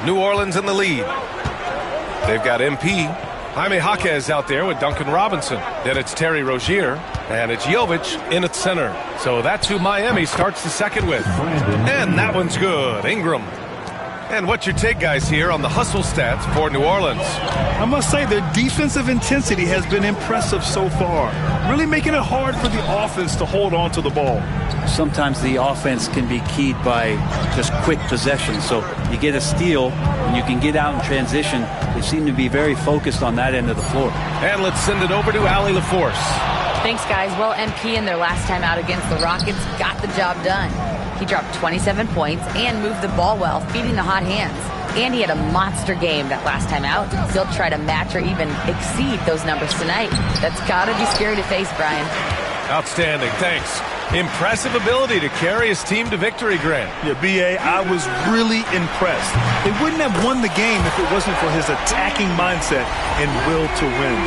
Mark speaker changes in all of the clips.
Speaker 1: New Orleans in the lead. They've got MP. Jaime Jaquez out there with Duncan Robinson. Then it's Terry Rozier. And it's Jovic in at center. So that's who Miami starts the second with. And that one's good. Ingram. And what's your take, guys, here on the hustle stats for New Orleans?
Speaker 2: I must say their defensive intensity has been impressive so far, really making it hard for the offense to hold on to the ball.
Speaker 3: Sometimes the offense can be keyed by just quick possession. So you get a steal and you can get out in transition. They seem to be very focused on that end of the floor.
Speaker 1: And let's send it over to Allie LaForce.
Speaker 4: Thanks, guys. Well, MP in their last time out against the Rockets got the job done. He dropped 27 points and moved the ball well, feeding the hot hands. And he had a monster game that last time out. He'll try to match or even exceed those numbers tonight. That's got to be scary to face, Brian.
Speaker 1: Outstanding. Thanks. Impressive ability to carry his team to victory, Grant.
Speaker 2: Yeah, B.A., I was really impressed. They wouldn't have won the game if it wasn't for his attacking mindset and will to win.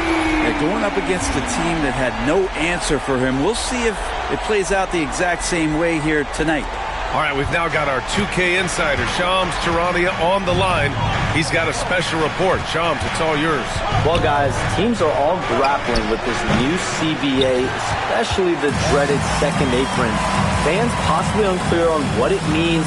Speaker 3: They're going up against a team that had no answer for him. We'll see if it plays out the exact same way here tonight.
Speaker 1: All right, we've now got our 2K insider, Shams Charania, on the line. He's got a special report. Shams, it's all yours.
Speaker 5: Well, guys, teams are all grappling with this new CBA, especially the dreaded second apron. Fans possibly unclear on what it means.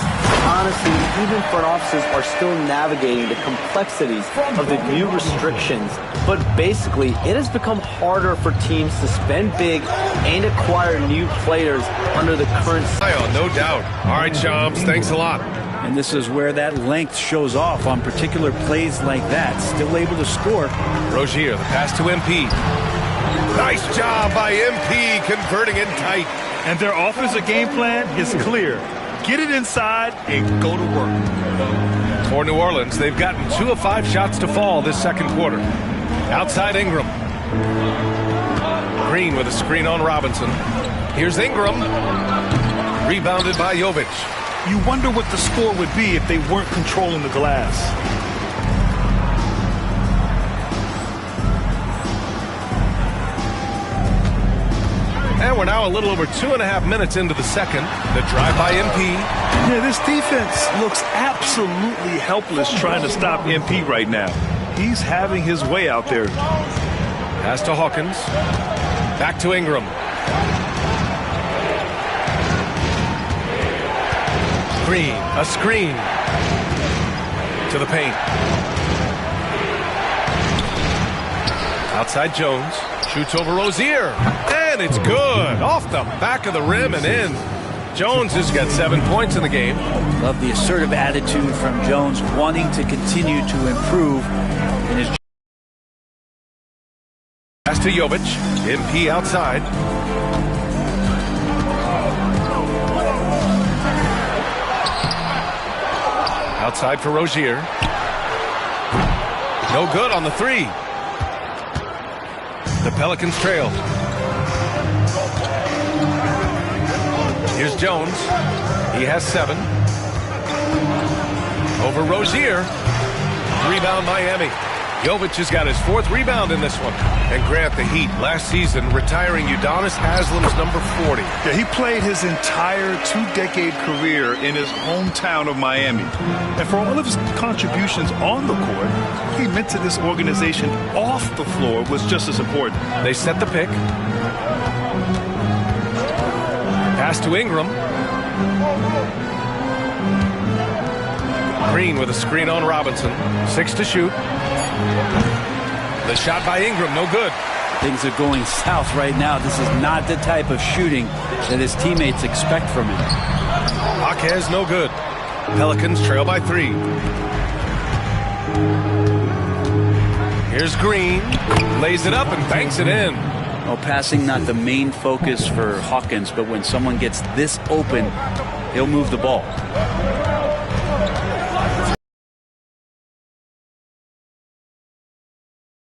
Speaker 5: Honestly, even front offices are still navigating the complexities of the new restrictions. But basically, it has become harder for teams to spend big and acquire new players under the current...
Speaker 1: No doubt. All right, Shams, thanks a lot.
Speaker 3: And this is where that length shows off on particular plays like that. Still able to score.
Speaker 1: Rozier, the pass to MP. Nice job by MP converting it tight.
Speaker 2: And their offensive game plan is clear. Get it inside and go to work.
Speaker 1: For New Orleans, they've gotten 2 of 5 shots to fall this second quarter. Outside Ingram. Green with a screen on Robinson. Here's Ingram. Rebounded by Jovic.
Speaker 2: You wonder what the score would be if they weren't controlling the glass.
Speaker 1: And we're now a little over 2.5 minutes into the second. The drive by MP.
Speaker 2: Yeah, this defense looks absolutely helpless trying to stop MP right now. He's having his way out there.
Speaker 1: Pass to Hawkins. Back to Ingram. Green, a screen. To the paint. Outside Jones. Shoots over Rozier. And it's good. Off the back of the rim and in. Jones has got 7 points in the game.
Speaker 3: Love the assertive attitude from Jones, wanting to continue to improve in his...
Speaker 1: Pass to Jovic. MP outside. Outside for Rozier. No good on the 3. The Pelicans trail. Here's Jones. He has 7. Over Rozier. Rebound Miami. Jovic has got his 4th rebound in this one. And Grant, the Heat, last season, retiring Udonis Haslam's number 40.
Speaker 2: Yeah, he played his entire 2-decade career in his hometown of Miami. And for all of his contributions on the court, he meant to this organization off the floor was just as important.
Speaker 1: They set the pick. Pass to Ingram. Green with a screen on Robinson. 6 to shoot. The shot by Ingram, no good.
Speaker 3: Things are going south right now. This is not the type of shooting that his teammates expect from him.
Speaker 1: Jaquez, no good. Pelicans trail by 3. Here's Green. Lays it up and banks it in.
Speaker 3: Well, passing not the main focus for Hawkins, but when someone gets this open, he'll move the ball.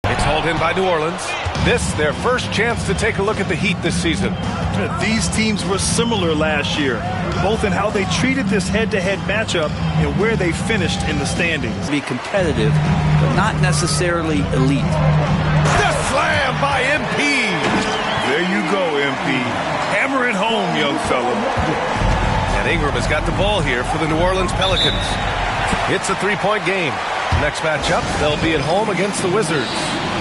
Speaker 1: It's hauled in by New Orleans. This, their first chance to take a look at the Heat this season.
Speaker 2: These teams were similar last year, both in how they treated this head-to-head matchup and where they finished in the standings.
Speaker 3: Be competitive, but not necessarily elite.
Speaker 1: The slam by MP.
Speaker 2: There you go, MP. Hammer it home, young fella.
Speaker 1: And Ingram has got the ball here for the New Orleans Pelicans. It's a three-point game. Next matchup, they'll be at home against the Wizards.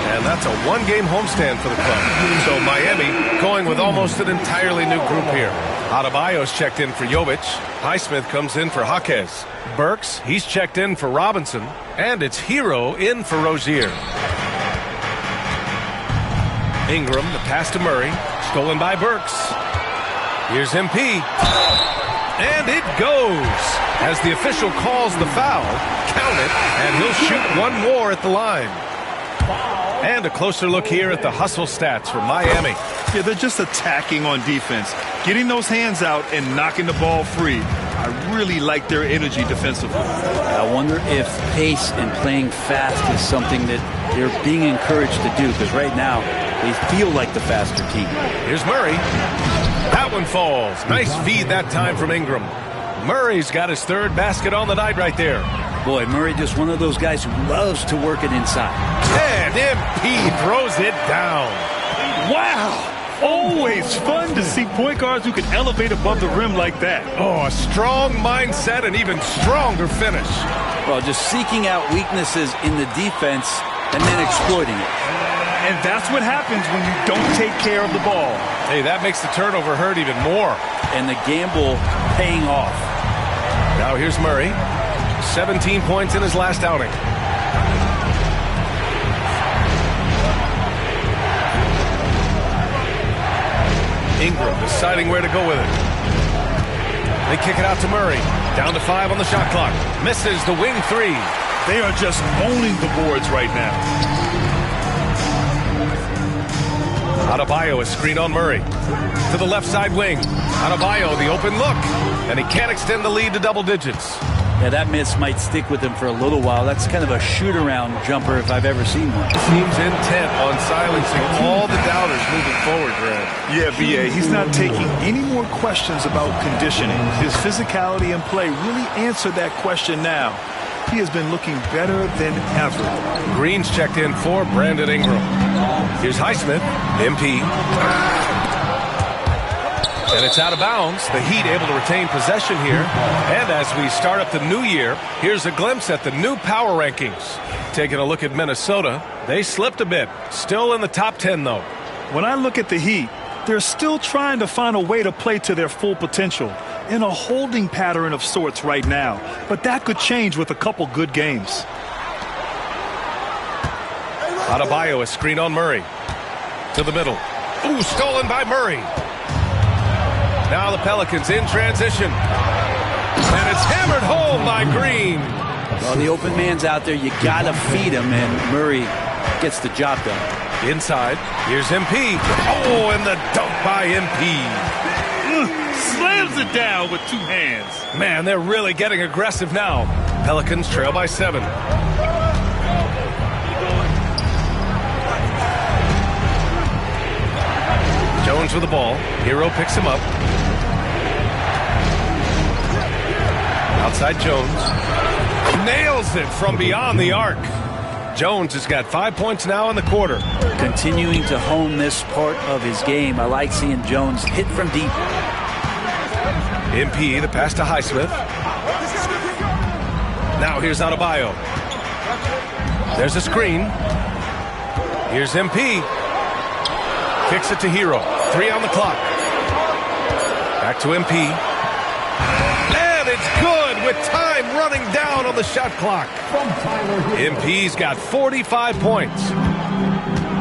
Speaker 1: And that's a one-game homestand for the club. So Miami going with almost an entirely new group here. Adebayo's checked in for Jovic. Highsmith comes in for Jaquez. Burks, he's checked in for Robinson. And it's Hero in for Rozier. Ingram, the pass to Murray. Stolen by Burks. Here's MP. And it goes. As the official calls the foul, count it, and he'll shoot one more at the line. And a closer look here at the hustle stats for Miami.
Speaker 2: Yeah, they're just attacking on defense, getting those hands out and knocking the ball free. I really like their energy defensively.
Speaker 3: I wonder if pace and playing fast is something that they're being encouraged to do, because right now they feel like the faster team.
Speaker 1: Here's Murray. That one falls. Nice feed that time from Ingram. Murray's got his third basket on the night right there.
Speaker 3: Boy, Murray just one of those guys who loves to work it inside.
Speaker 1: And MP throws it down.
Speaker 2: Wow! Always fun to see point guards who can elevate above the rim like that.
Speaker 1: Oh, a strong mindset and even stronger finish.
Speaker 3: Well, just seeking out weaknesses in the defense and then exploiting it.
Speaker 2: And that's what happens when you don't take care of the ball.
Speaker 1: Hey, that makes the turnover hurt even more.
Speaker 3: And the gamble paying off.
Speaker 1: Now here's Murray. 17 points in his last outing. Ingram deciding where to go with it. They kick it out to Murray. Down to 5 on the shot clock. Misses the wing three.
Speaker 2: They are just owning the boards right now.
Speaker 1: Adebayo is screen on Murray. To the left side wing. Adebayo, the open look. And he can't extend the lead to double digits.
Speaker 3: Yeah, that miss might stick with him for a little while. That's kind of a shoot-around jumper if I've ever seen one.
Speaker 1: Seems intent on silencing all the doubters moving forward, Grant.
Speaker 2: Yeah, B.A., he's not taking any more questions about conditioning. His physicality and play really answered that question now. He has been looking better than ever.
Speaker 1: Green's checked in for Brandon Ingram. Here's Highsmith. MP. And it's out of bounds. The Heat able to retain possession here. And as we start up the new year, here's a glimpse at the new power rankings. Taking a look at Minnesota, they slipped a bit. Still in the top 10, though.
Speaker 2: When I look at the Heat, they're still trying to find a way to play to their full potential. In a holding pattern of sorts right now. But that could change with a couple good games.
Speaker 1: Adebayo is screen on Murray. To the middle. Ooh, stolen by Murray. Now the Pelicans in transition. And it's hammered home by Green.
Speaker 3: Well, the open man's out there. You got to feed him, and Murray gets the job done.
Speaker 1: Inside, here's MP. Oh, and the dunk by MP.
Speaker 2: Slams it down with two hands.
Speaker 1: Man, they're really getting aggressive now. Pelicans trail by 7. Jones with the ball. Hero picks him up. Outside Jones. Nails it from beyond the arc. Jones has got 5 points now in the quarter.
Speaker 3: Continuing to hone this part of his game. I like seeing Jones hit from deep.
Speaker 1: MP, the pass to Highsmith. Now here's Adebayo. There's a screen. Here's MP. Kicks it to Hero. 3 on the clock. Back to MP. And it's good with time running down on the shot clock. MP's got 45 points.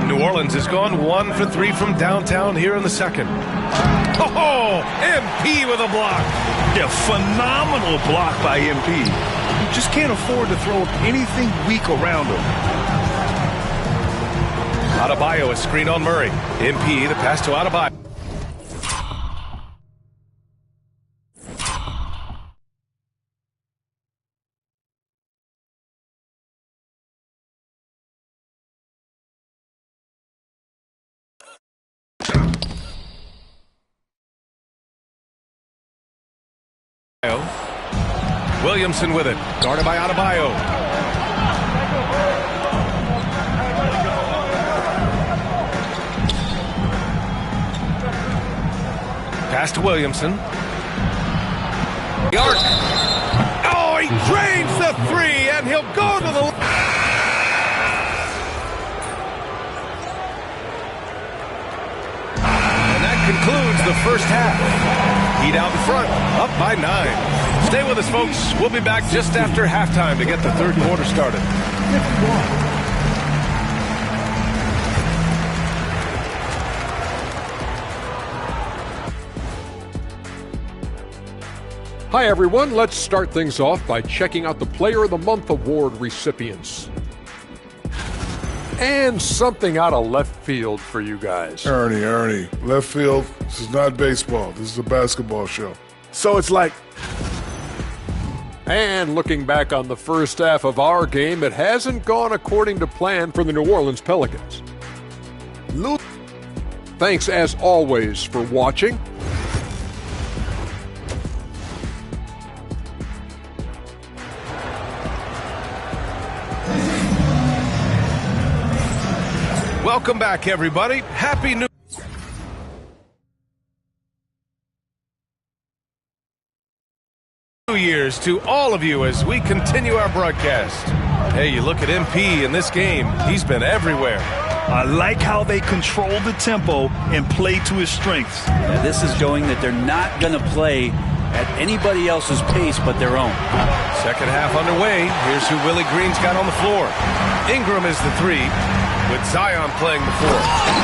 Speaker 1: New Orleans has gone 1 for 3 from downtown here in the second. Oh, MP with a block.
Speaker 2: Yeah, phenomenal block by MP. You just can't afford to throw anything weak around him.
Speaker 1: Adebayo is screen on Murray. MP, the pass to Adebayo. Williamson with it, guarded by Adebayo. Pass to Williamson. The arc. Oh, he drains the 3. He'll go to the... And that concludes the first half. Heat out in front, up by 9. Stay with us, folks. We'll be back just after halftime to get the third quarter started.
Speaker 6: Hi everyone, let's start things off by checking out the Player of the Month award recipients. And something out of left field for you guys.
Speaker 7: Ernie, left field, this is not baseball, this is a basketball show.
Speaker 6: So it's like... And looking back on the first half of our game, it hasn't gone according to plan for the New Orleans Pelicans. Thanks as always for watching.
Speaker 1: Welcome back, everybody. Happy New Year's to all of you as we continue our broadcast. Hey, you look at MP in this game. He's been everywhere.
Speaker 2: I like how they control the tempo and play to his strengths.
Speaker 3: Yeah, this is showing that they're not going to play at anybody else's pace but their own.
Speaker 1: Second half underway. Here's who Willie Green's got on the floor. Ingram is the 3, with Zion playing the 4.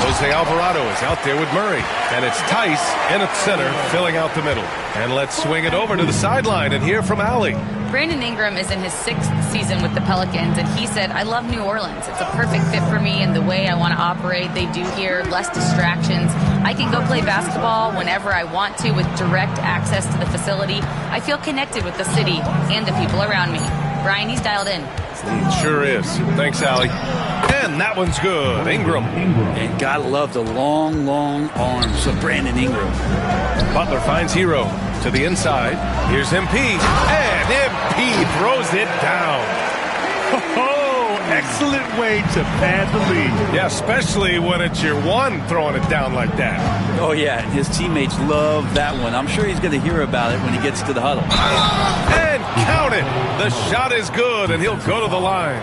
Speaker 1: Jose Alvarado is out there with Murray. And it's Tice in at center, filling out the middle. And let's swing it over to the sideline and hear from Allie.
Speaker 4: Brandon Ingram is in his 6th season with the Pelicans, and he said, I love New Orleans. It's a perfect fit for me and the way I want to operate. They do here, less distractions. I can go play basketball whenever I want to with direct access to the facility. I feel connected with the city and the people around me. Brian, he's dialed in.
Speaker 1: It sure is. Thanks, Allie. And that one's good. Ingram.
Speaker 3: And gotta love the long, long arms of Brandon Ingram.
Speaker 1: Butler finds Hero to the inside. Here's MP. And MP throws it down.
Speaker 2: Oh, excellent way to pad the lead.
Speaker 1: Yeah, especially when it's your one throwing it down like that.
Speaker 3: Oh, yeah, and his teammates love that one. I'm sure he's going to hear about it when he gets to the huddle.
Speaker 1: And count it. The shot is good, and he'll go to the line.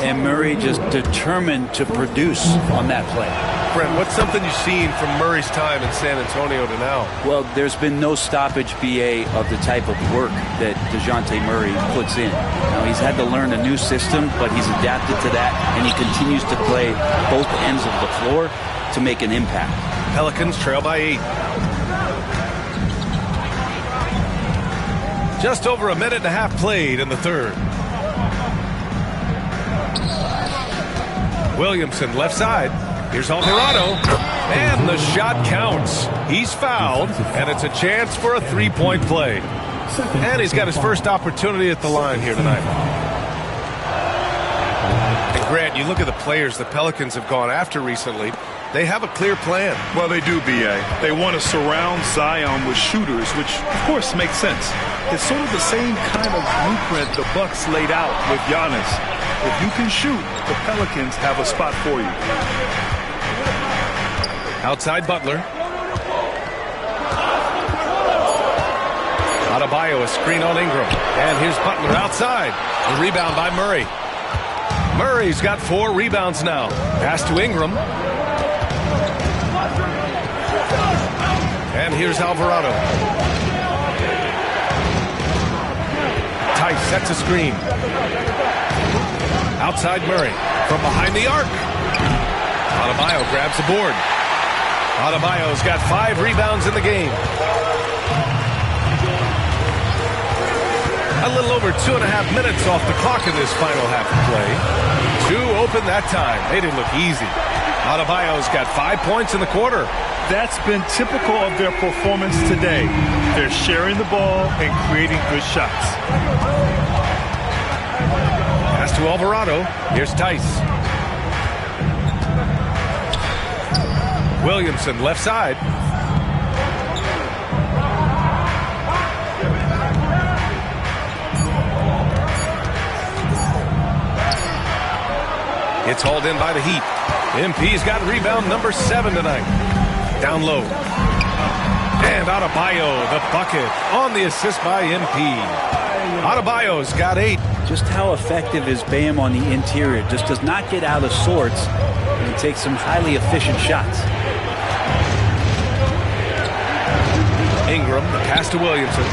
Speaker 3: And Murray just determined to produce on that play.
Speaker 1: Brent, what's something you've seen from Murray's time in San Antonio to now?
Speaker 3: Well, there's been no stoppage, BA, of the type of work that DeJounte Murray puts in. Now, he's had to learn a new system, but he's adapted to that, and he continues to play both ends of the floor to make an impact.
Speaker 1: Pelicans trail by 8. Just over a minute and a half played in the third. Williamson, left side. Here's Alvarado. And the shot counts. He's fouled, and it's a chance for a three-point play. And he's got his first opportunity at the line here tonight. And Grant, you look at the players the Pelicans have gone after recently. They have a clear plan.
Speaker 2: Well, they do, B.A. They want to surround Zion with shooters, which, of course, makes sense. It's sort of the same kind of blueprint the Bucks laid out with Giannis. If you can shoot, the Pelicans have a spot for you.
Speaker 1: Outside Butler. Adebayo, a screen on Ingram. And here's Butler outside. The rebound by Murray. Murray's got 4 rebounds now. Pass to Ingram. And here's Alvarado. Tice sets a screen. Outside Murray. From behind the arc. Adebayo grabs the board. Adebayo's got 5 rebounds in the game. A little over 2.5 minutes off the clock in this final half of play. 2 open that time. They didn't look easy. Adebayo's got 5 points in the quarter.
Speaker 2: That's been typical of their performance today. They're sharing the ball and creating good shots.
Speaker 1: Pass to Alvarado. Here's Tice. Williamson, left side. It's hauled in by the Heat. MP's got rebound number 7 tonight. Down low. And Adebayo, the bucket, on the assist by MP. Adebayo's got 8.
Speaker 3: Just how effective is Bam on the interior? Just does not get out of sorts and takes some highly efficient shots.
Speaker 1: Ingram, the pass to Williamson.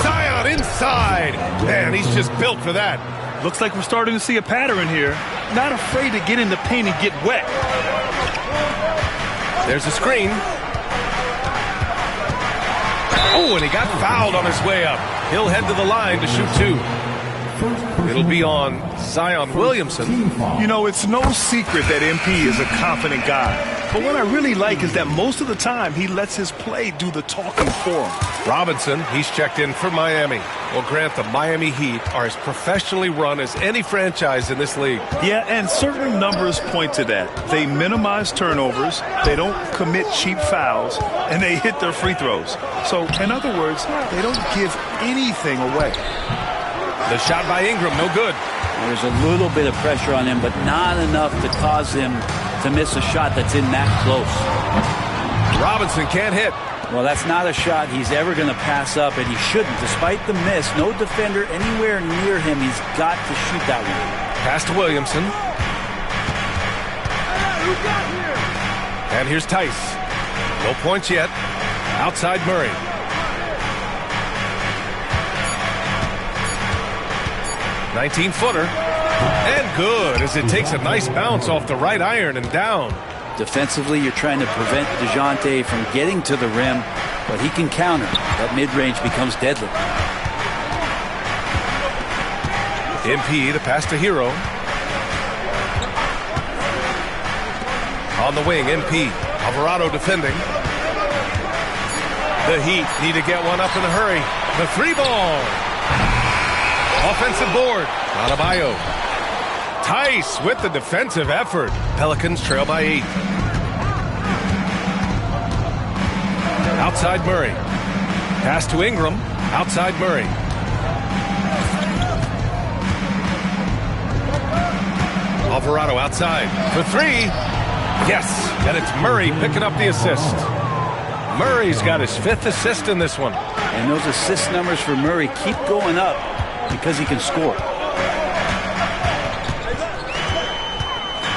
Speaker 1: Zion inside. Man, he's just built for that.
Speaker 2: Looks like we're starting to see a pattern here. Not afraid to get in the paint and get wet.
Speaker 1: There's a screen. Oh, and he got fouled on his way up. He'll head to the line to shoot 2. It'll be on Zion Williamson.
Speaker 2: You know, it's no secret that MP is a confident guy. But what I really like is that most of the time he lets his play do the talking for him.
Speaker 1: Robinson, he's checked in for Miami. Well, Grant, the Miami Heat are as professionally run as any franchise in this league.
Speaker 2: Yeah, and certain numbers point to that. They minimize turnovers, they don't commit cheap fouls, and they hit their free throws. So, in other words, they don't give anything away.
Speaker 1: The shot by Ingram, no good.
Speaker 3: There's a little bit of pressure on him, but not enough to cause him to miss a shot that's in that close.
Speaker 1: Robinson can't hit.
Speaker 3: Well, that's not a shot he's ever going to pass up, and he shouldn't. Despite the miss, no defender anywhere near him. He's got to shoot that one.
Speaker 1: Pass to Williamson. And here's Tice. No points yet. Outside Murray. "19-footer. And good as it takes a nice bounce off the right iron and down.
Speaker 3: Defensively, you're trying to prevent DeJounte from getting to the rim, but he can counter. That mid-range becomes deadly.
Speaker 1: MP, the pass to Hero. On the wing, MP. Alvarado defending. The Heat need to get one up in a hurry. The 3-ball. Offensive board. Adebayo. Tice with the defensive effort. Pelicans trail by 8. Outside Murray. Pass to Ingram. Outside Murray. Alvarado outside for 3. Yes, and it's Murray picking up the assist. Murray's got his 5th assist in this one.
Speaker 3: And those assist numbers for Murray keep going up because he can score.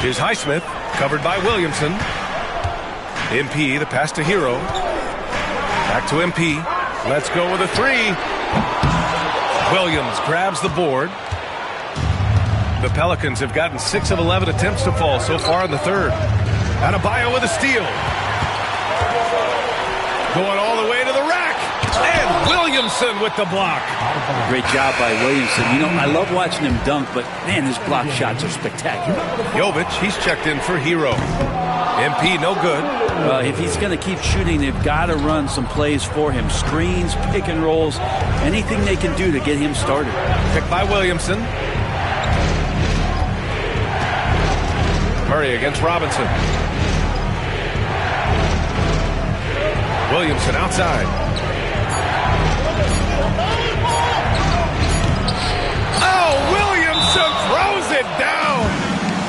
Speaker 1: Here's Highsmith, covered by Williamson. MP, the pass to Hero. Back to MP. Let's go with a 3. Williams grabs the board. The Pelicans have gotten 6 of 11 attempts to fall so far in the 3rd. Adebayo with a steal. Going all the way to the rack. And Williamson with the block.
Speaker 3: Great job by Williamson. You know, I love watching him dunk, but man, his block shots are spectacular.
Speaker 1: Jovic, he's checked in for Hero. MP, no good.
Speaker 3: Well, if he's going to keep shooting, they've got to run some plays for him. Screens, pick and rolls, anything they can do to get him started.
Speaker 1: Picked by Williamson. Murray against Robinson. Williamson outside. Oh, Williamson throws it down.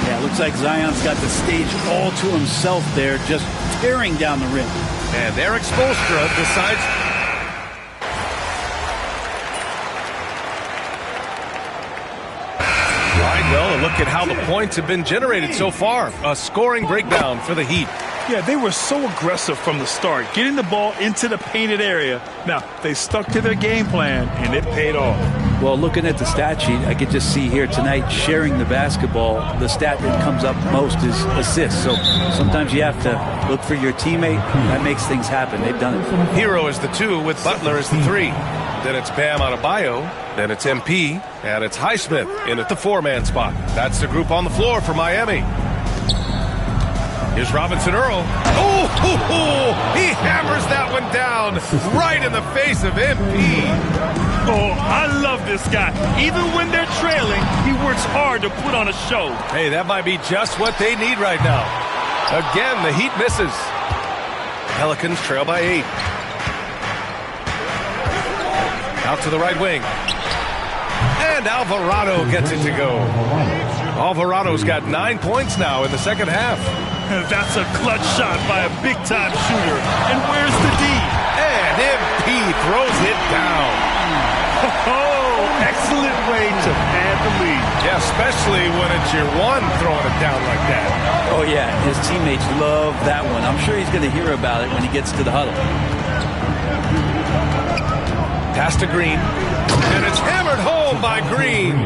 Speaker 3: Yeah, it looks like Zion's got the stage all to himself there, just tearing down the rim.
Speaker 1: And Eric Spoelstra decides. Well, a look at how the points have been generated so far. A scoring breakdown for the Heat.
Speaker 2: Yeah, they were so aggressive from the start, getting the ball into the painted area. Now, they stuck to their game plan, and it paid off.
Speaker 3: Well, looking at the stat sheet, I could just see here tonight, sharing the basketball, the stat that comes up most is assists. So sometimes you have to look for your teammate. That makes things happen. They've done it.
Speaker 1: Hero is the 2 with Butler as the 3. Then it's Bam Adebayo. Then it's MP. And it's Highsmith in at the 4-man spot. That's the group on the floor for Miami. Here's Robinson Earl. Oh, he hammers that one down right in the face of MP.
Speaker 2: Oh, I love this guy. Even when they're trailing, he works hard to put on a show.
Speaker 1: Hey, that might be just what they need right now. Again, the Heat misses. Pelicans trail by 8. Out to the right wing. And Alvarado gets it to go. Alvarado's got 9 points now in the second half.
Speaker 2: That's a clutch shot by a big-time shooter. And where's the D?
Speaker 1: And MP throws it down.
Speaker 2: Oh, excellent way to pad the lead.
Speaker 1: Yeah, especially when it's your one throwing it down like that.
Speaker 3: Oh, yeah, his teammates love that one. I'm sure he's going to hear about it when he gets to the huddle.
Speaker 1: Pass to Green, and it's hammered home by Green.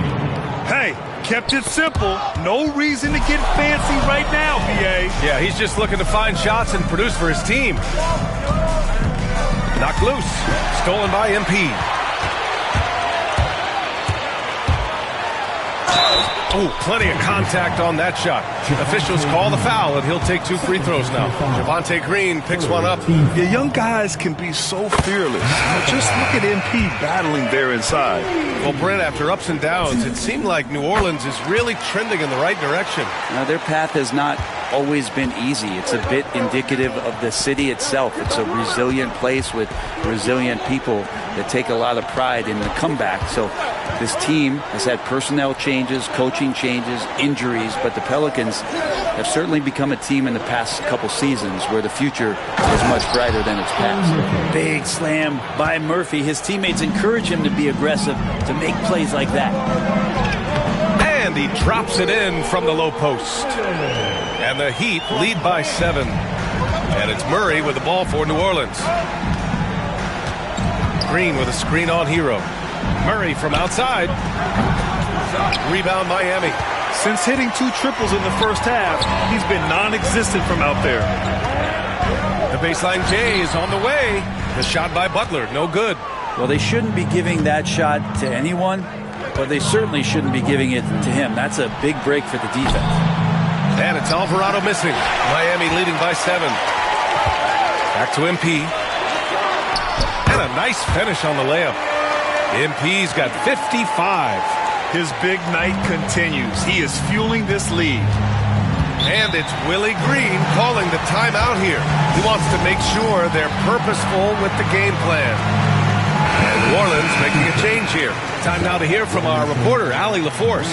Speaker 2: Hey, kept it simple. No reason to get fancy right now, BA.
Speaker 1: Yeah, he's just looking to find shots and produce for his team. Knocked loose, stolen by MP. Oh, plenty of contact on that shot. Officials call the foul, and he'll take 2 free throws now. Javonte Green picks one up.
Speaker 2: Yeah, young guys can be so fearless. Just look at MP battling there inside.
Speaker 1: Well, Brent, after ups and downs, it seemed like New Orleans is really trending in the right direction.
Speaker 3: Now, their path has not always been easy. It's a bit indicative of the city itself. It's a resilient place with resilient people that take a lot of pride in the comeback. So this team has had personnel changes, coaching changes, injuries, but the Pelicans have certainly become a team in the past couple seasons where the future is much brighter than its past. Big slam by Murphy. His teammates encourage him to be aggressive, to make plays like that.
Speaker 1: And he drops it in from the low post. And the Heat lead by 7. And it's Murray with the ball for New Orleans. Green with a screen on Hero. Murray from outside. Rebound Miami.
Speaker 2: Since hitting 2 triples in the first half, he's been non-existent from out there.
Speaker 1: The baseline J is on the way. The shot by Butler, no good.
Speaker 3: Well, they shouldn't be giving that shot to anyone, but they certainly shouldn't be giving it to him. That's a big break for the defense.
Speaker 1: And it's Alvarado missing. Miami leading by 7. Back to MP. And a nice finish on the layup. MP's got 55.
Speaker 2: His big night continues. He is fueling this lead.
Speaker 1: And it's Willie Green calling the timeout here. He wants to make sure they're purposeful with the game plan. And New Orleans making a change here. Time now to hear from our reporter, Allie LaForce.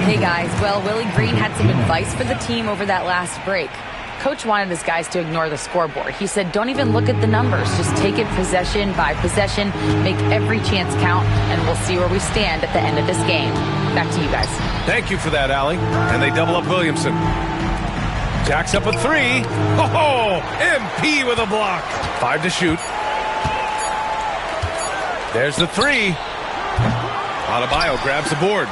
Speaker 4: Hey, guys. Well, Willie Green had some advice for the team over that last break. Coach wanted his guys to ignore the scoreboard. He said, don't even look at the numbers. Just take it possession by possession, make every chance count, and we'll see where we stand at the end of this game. Back to you guys.
Speaker 1: Thank you for that, Allie. And they double up Williamson. Jacks up a 3. Oh, MP with a block. 5 to shoot. There's the 3. Adebayo grabs the board.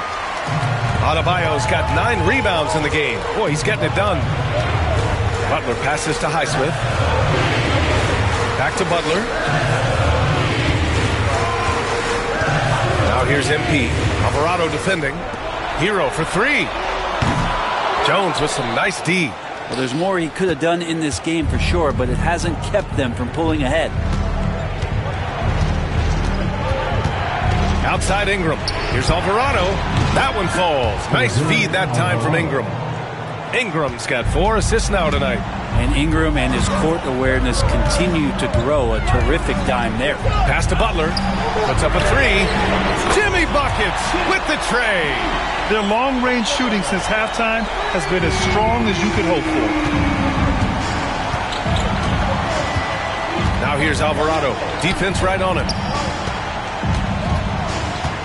Speaker 1: Adebayo's got 9 rebounds in the game. Boy, he's getting it done. Butler passes to Highsmith. Back to Butler. Now here's MP. Alvarado defending. Hero for 3. Jones with some nice D.
Speaker 3: Well, there's more he could have done in this game for sure, but it hasn't kept them from pulling ahead.
Speaker 1: Outside Ingram. Here's Alvarado. That one falls. Nice feed that time from Ingram. Ingram's got 4 assists now tonight.
Speaker 3: And Ingram and his court awareness continue to grow. A terrific dime there.
Speaker 1: Pass to Butler. Puts up a 3. Jimmy buckets with the tray.
Speaker 2: Their long-range shooting since halftime has been as strong as you could hope for.
Speaker 1: Now here's Alvarado. Defense right on him.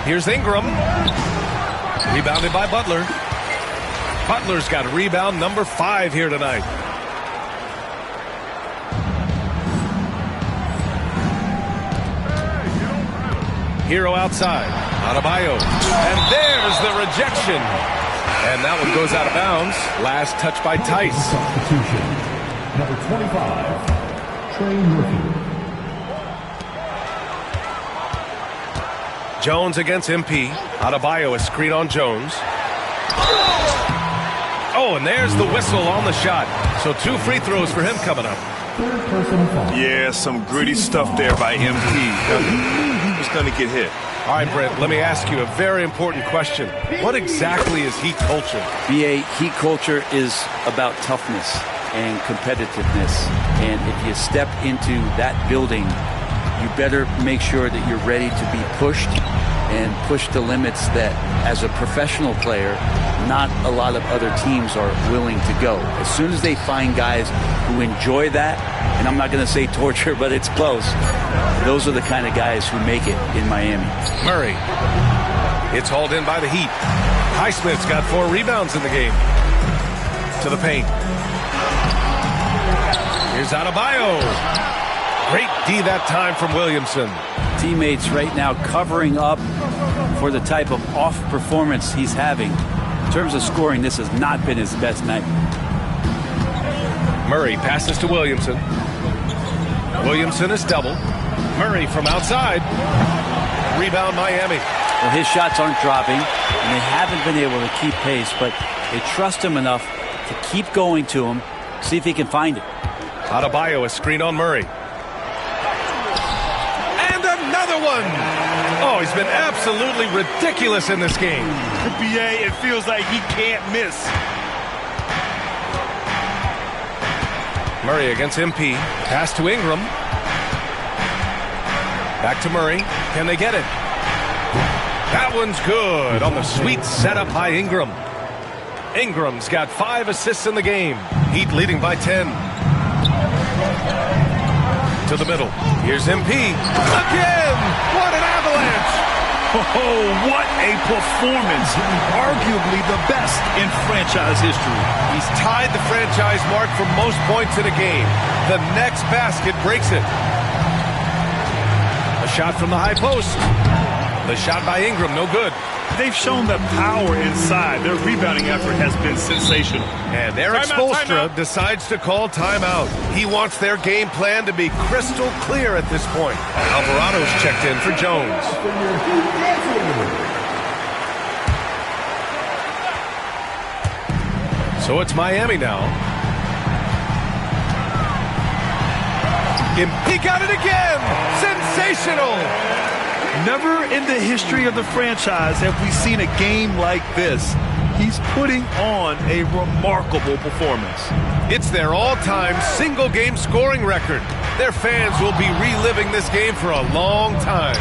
Speaker 1: Here's Ingram. Rebounded by Butler. Butler's got rebound number 5 here tonight. Hero outside. Adebayo. And there's the rejection. And that one goes out of bounds. Last touch by Tice.
Speaker 8: Substitution. Number 25, Trey Murphy.
Speaker 1: Jones against MP. Adebayo, a screen on Jones. Oh, and there's the whistle on the shot. So 2 free throws for him coming up.
Speaker 2: Yeah, some gritty stuff there by MP. He was going to get hit.
Speaker 1: All right, Brent, let me ask you a very important question. What exactly is Heat culture?
Speaker 3: BA, Heat culture is about toughness and competitiveness. And if you step into that building, you better make sure that you're ready to be pushed and push the limits that, as a professional player, not a lot of other teams are willing to go. As soon as they find guys who enjoy that, and I'm not going to say torture, but it's close, those are the kind of guys who make it in Miami.
Speaker 1: Murray. It's hauled in by the Heat. Highsmith's got 4 rebounds in the game. To the paint. Here's Adebayo. Great D that time from Williamson.
Speaker 3: Teammates right now covering up for the type of off performance he's having. In terms of scoring, this has not been his best night.
Speaker 1: Murray passes to Williamson. Williamson is double. Murray from outside. Rebound Miami.
Speaker 3: Well, his shots aren't dropping, and they haven't been able to keep pace, but they trust him enough to keep going to him, see if he can find it.
Speaker 1: Adebayo, a screen on Murray. And another one! Oh, he's been absolutely ridiculous in this game.
Speaker 2: BA, it feels like he can't miss.
Speaker 1: Murray against MP. Pass to Ingram. Back to Murray. Can they get it? That one's good on the sweet setup by Ingram. Ingram's got 5 assists in the game. Heat leading by 10. To the middle. Here's MP. Again! What an avalanche!
Speaker 2: Oh, what a performance. Arguably the best in franchise history.
Speaker 1: He's tied the franchise mark for most points in a game. The next basket breaks it. A shot from the high post. The shot by Ingram, no good.
Speaker 2: They've shown the power inside. Their rebounding effort has been sensational.
Speaker 1: And Eric Spoelstra decides to call timeout. He wants their game plan to be crystal clear at this point. Alvarado's checked in for Jones. So it's Miami now. He got it again! Sensational!
Speaker 2: Never in the history of the franchise have we seen a game like this. He's putting on a remarkable performance.
Speaker 1: It's their all-time single-game scoring record. Their fans will be reliving this game for a long time.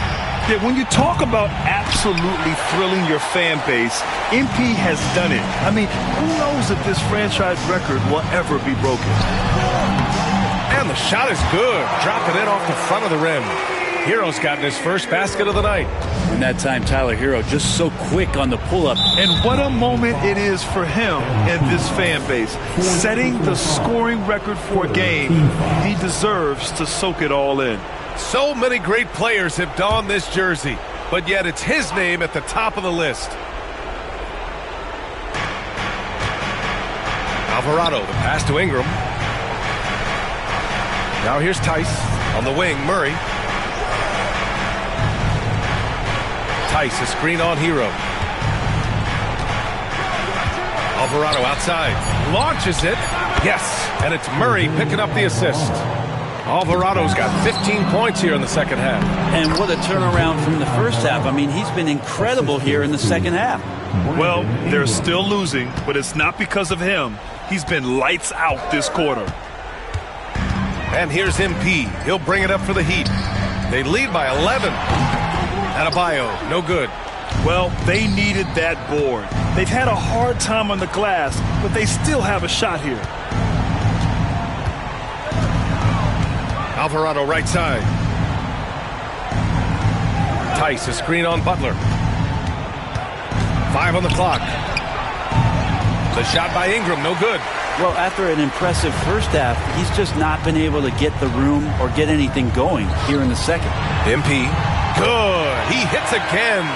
Speaker 2: Yeah, when you talk about absolutely thrilling your fan base, MP has done it. I mean, who knows if this franchise record will ever be broken?
Speaker 1: And the shot is good. Dropping it off the front of the rim. Hero's gotten his first basket of the night.
Speaker 3: And that time, Tyler Hero just so quick on the pull-up.
Speaker 2: And what a moment it is for him and this fan base. Setting the scoring record for a game, he deserves to soak it all in.
Speaker 1: So many great players have donned this jersey, but yet it's his name at the top of the list. Alvarado, the pass to Ingram. Now here's Tice on the wing, Murray. Tice, a screen on Hero. Alvarado outside. Launches it. Yes, and it's Murray picking up the assist. Alvarado's got 15 points here in the second half.
Speaker 3: And what a turnaround from the first half. I mean, he's been incredible here in the second half.
Speaker 2: Well, they're still losing, but it's not because of him. He's been lights out this quarter.
Speaker 1: And here's MP. He'll bring it up for the Heat. They lead by 11. Adebayo, no good.
Speaker 2: Well, they needed that board. They've had a hard time on the glass, but they still have a shot here.
Speaker 1: Alvarado right side. Tice, a screen on Butler. 5 on the clock. The shot by Ingram, no good.
Speaker 3: Well, after an impressive first half, he's just not been able to get the room or get anything going here in the second.
Speaker 1: MP, good. He hits again.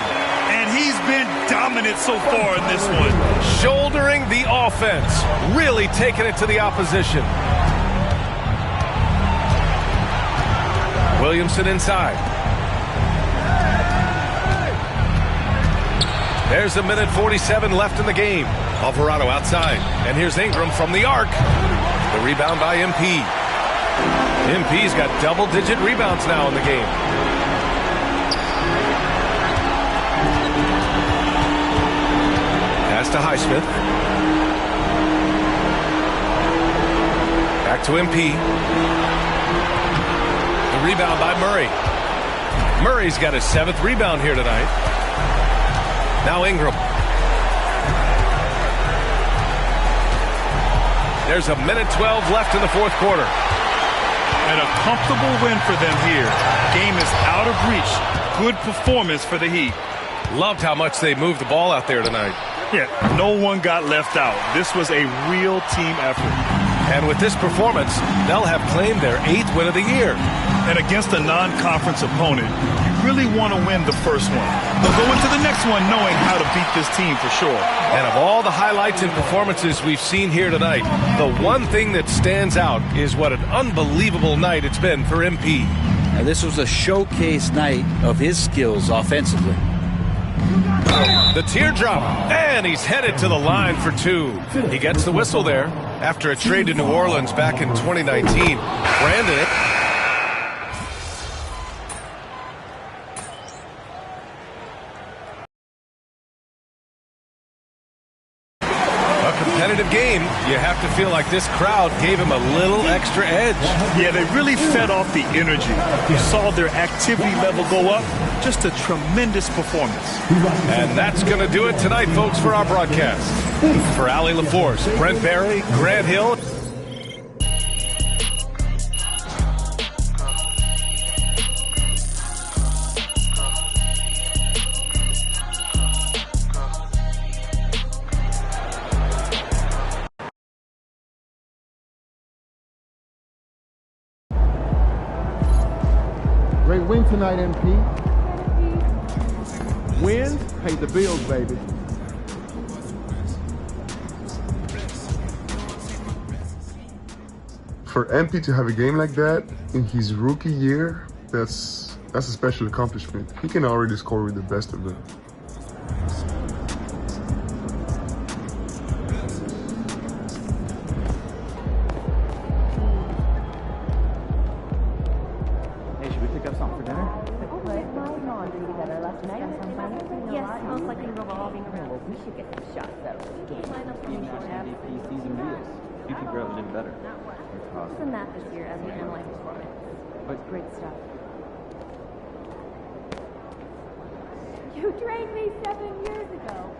Speaker 2: And he's been dominant so far in this one.
Speaker 1: Shouldering the offense. Really taking it to the opposition. Williamson inside. There's a minute 47 left in the game. Alvarado outside. And here's Ingram from the arc. The rebound by MP. MP's got double-digit rebounds now in the game. Pass to Highsmith. Back to MP. The rebound by Murray. Murray's got his 7th rebound here tonight. Now Ingram. There's a minute 12 left in the fourth quarter.
Speaker 2: And a comfortable win for them here. Game is out of reach. Good performance for the Heat.
Speaker 1: Loved how much they moved the ball out there tonight.
Speaker 2: Yeah, no one got left out. This was a real team effort.
Speaker 1: And with this performance, they'll have claimed their 8th win of the year.
Speaker 2: And against a non-conference opponent, you really want to win the first one. They'll go into the next one knowing how to beat this team for sure.
Speaker 1: And of all the highlights and performances we've seen here tonight, the one thing that stands out is what an unbelievable night it's been for MP.
Speaker 3: Now, this was a showcase night of his skills offensively.
Speaker 1: The teardrop, and he's headed to the line for 2. He gets the whistle there after a trade to New Orleans back in 2019. Brandon. Competitive game, you have to feel like this crowd gave him a little extra edge.
Speaker 2: Yeah, they really fed off the energy. You saw their activity level go up. Just a tremendous performance.
Speaker 1: And that's going to do it tonight, folks, for our broadcast. For Allie LaForce, Brent Barry, Grant Hill.
Speaker 9: Great win tonight, MP. Wins pay the bills, baby.
Speaker 10: For MP to have a game like that in his rookie year, that's a special accomplishment. He can already score with the best of them.
Speaker 11: Than that this year as we analyze performance. But great stuff. You trained me 7 years ago.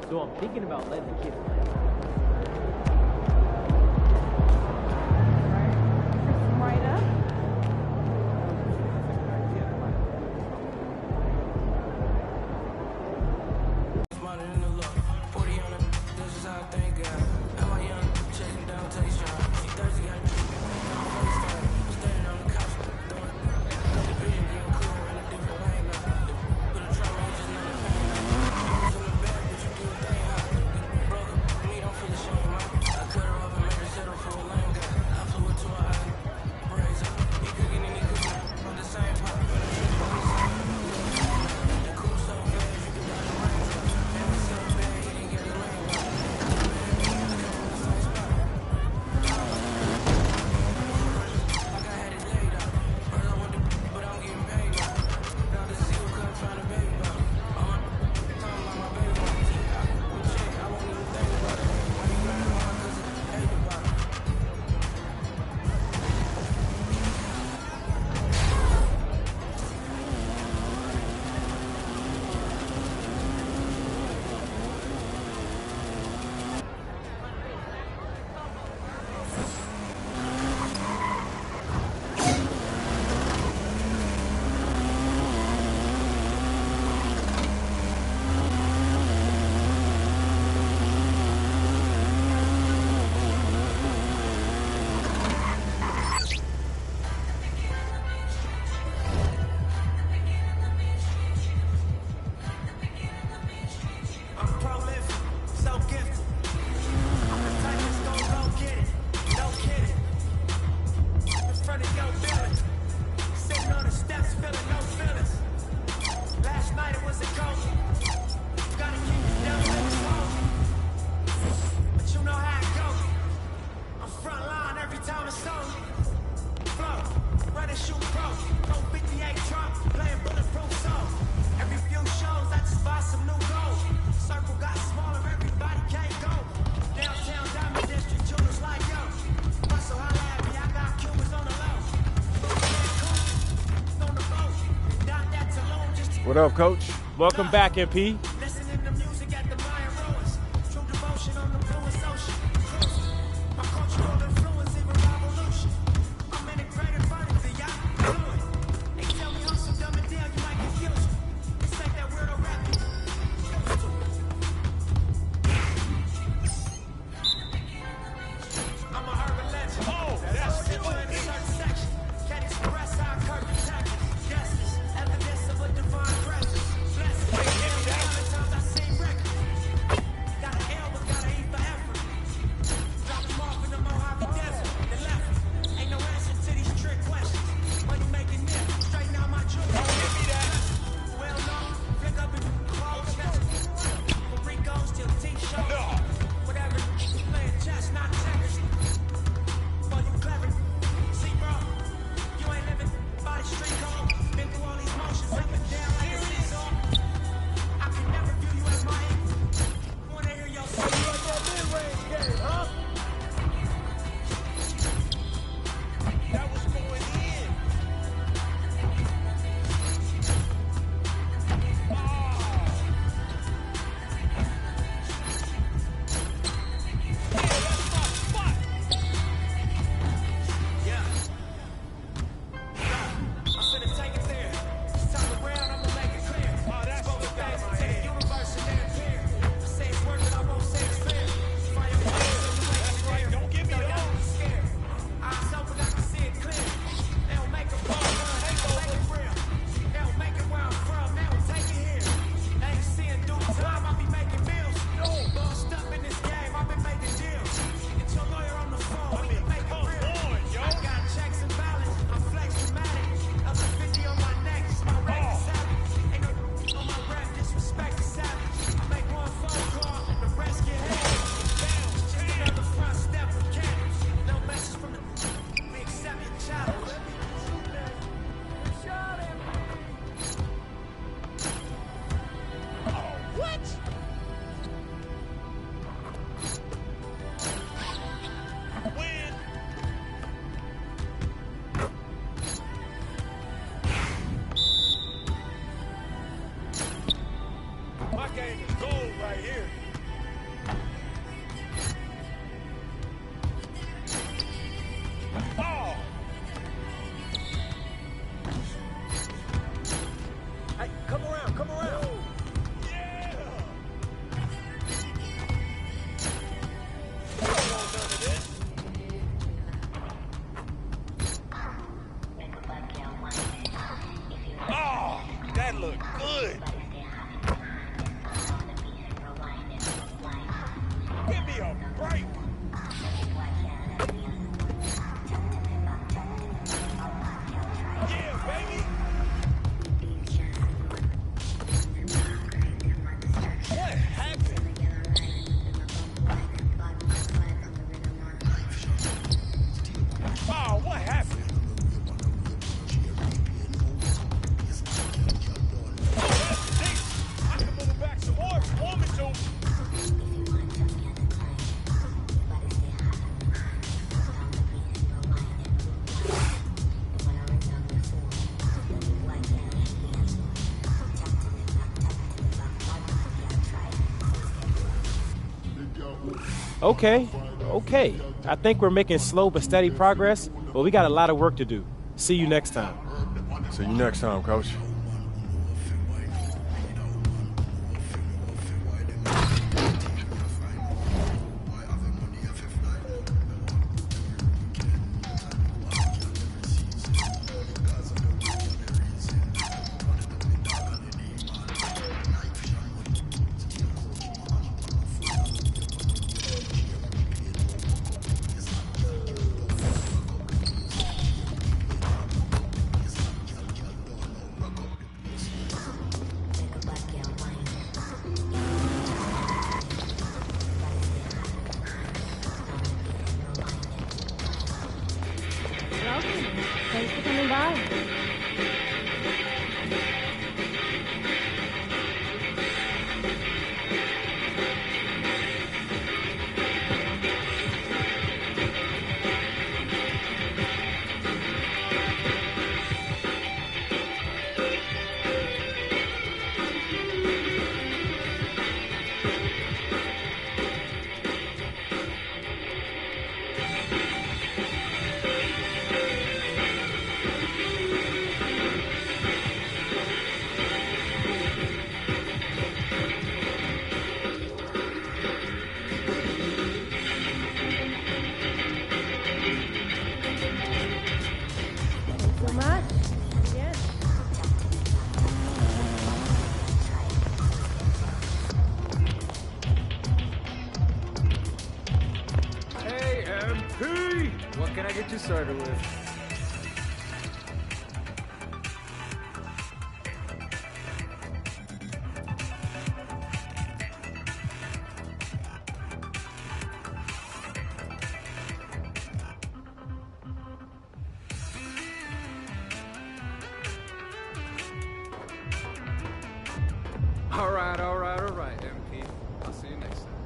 Speaker 5: So I'm thinking about letting the kids play.
Speaker 11: Right up.
Speaker 12: What up, Coach?
Speaker 13: Welcome back, MP. Okay. I think we're making slow but steady progress, but we got a lot of work to do. See you next time.
Speaker 12: See you next time, Coach.
Speaker 11: Thanks for coming by.
Speaker 14: started with. All right, MP. I'll see you next time.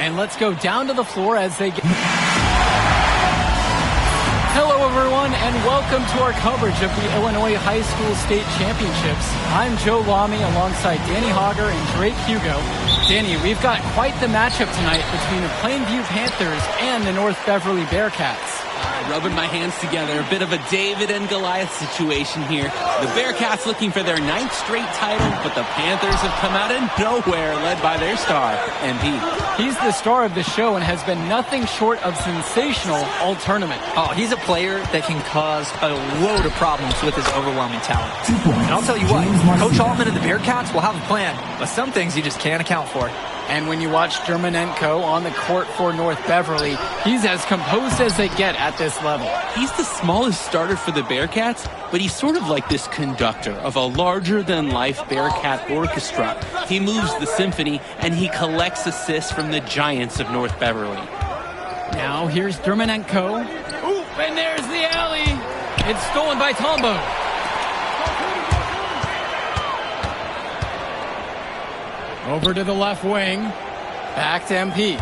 Speaker 15: And let's go down to the floor as they get... Hello, everyone, and welcome to our coverage of the Illinois High School State Championships. I'm Joe Lamy alongside Danny Hogger and Drake Hugo. Danny, we've got quite the matchup tonight between the Plainview Panthers and the North Beverly Bearcats.
Speaker 16: Rubbing my hands together, a bit of a David and Goliath situation here. The Bearcats looking for their 9th straight title, but the Panthers have come out of nowhere, led by their star, MP.
Speaker 15: He's the star of the show and has been nothing short of sensational all tournament.
Speaker 17: Oh, he's a player that can cause a load of problems with his overwhelming talent. And I'll tell you what, Coach Altman and the Bearcats will have a plan, but some things you just can't account for.
Speaker 15: And when you watch Dermonenko on the court for North Beverly, he's as composed as they get at this level.
Speaker 16: He's the smallest starter for the Bearcats, but he's sort of like this conductor of a larger-than-life Bearcat orchestra. He moves the symphony, and he collects assists from the giants of North Beverly.
Speaker 15: Now here's Dermonenko. Ooh, and there's the alley. It's stolen by Tombo. Over to the left wing. Back to MP.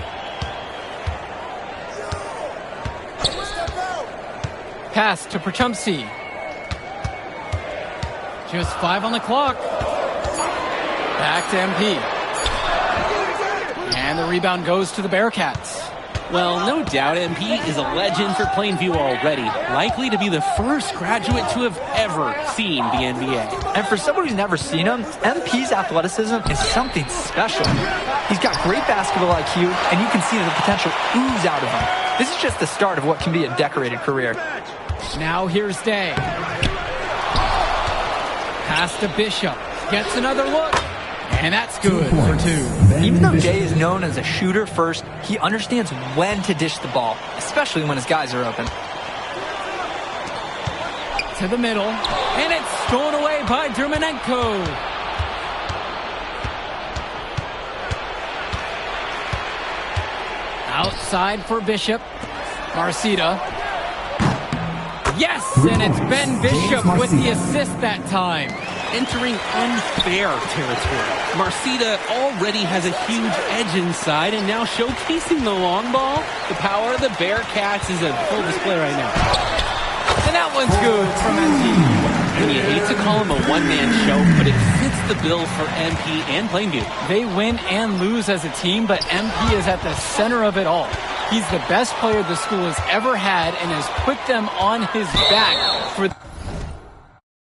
Speaker 15: Pass to Prachumsky. Just 5 on the clock. Back to MP. And the rebound goes to the Bearcats.
Speaker 16: Well, no doubt MP is a legend for Plainview already. Likely to be the first graduate to have ever seen the NBA.
Speaker 17: And for someone who's never seen him, MP's athleticism is something special. He's got great basketball IQ, and you can see the potential ooze out of him. This is just the start of what can be a decorated career.
Speaker 15: Now here's Day. Pass to Bishop. Gets another look. And that's good for 2.
Speaker 17: Even though Day is known as a shooter first, he understands when to dish the ball, especially when his guys are open.
Speaker 15: To the middle, and it's stolen away by Dermonenko. Outside for Bishop. Marcita. Yes, and it's Ben Bishop with the assist that time.
Speaker 16: Entering unfair territory. Marcita already has a huge edge inside, and now showcasing the long ball. The power of the Bearcats is a full display right now.
Speaker 15: And that one's good from MP.
Speaker 16: And you hate to call him a one-man show, but it fits the bill for MP and Plainview.
Speaker 15: They win and lose as a team, but MP is at the center of it all. He's the best player the school has ever had and has put them on his back for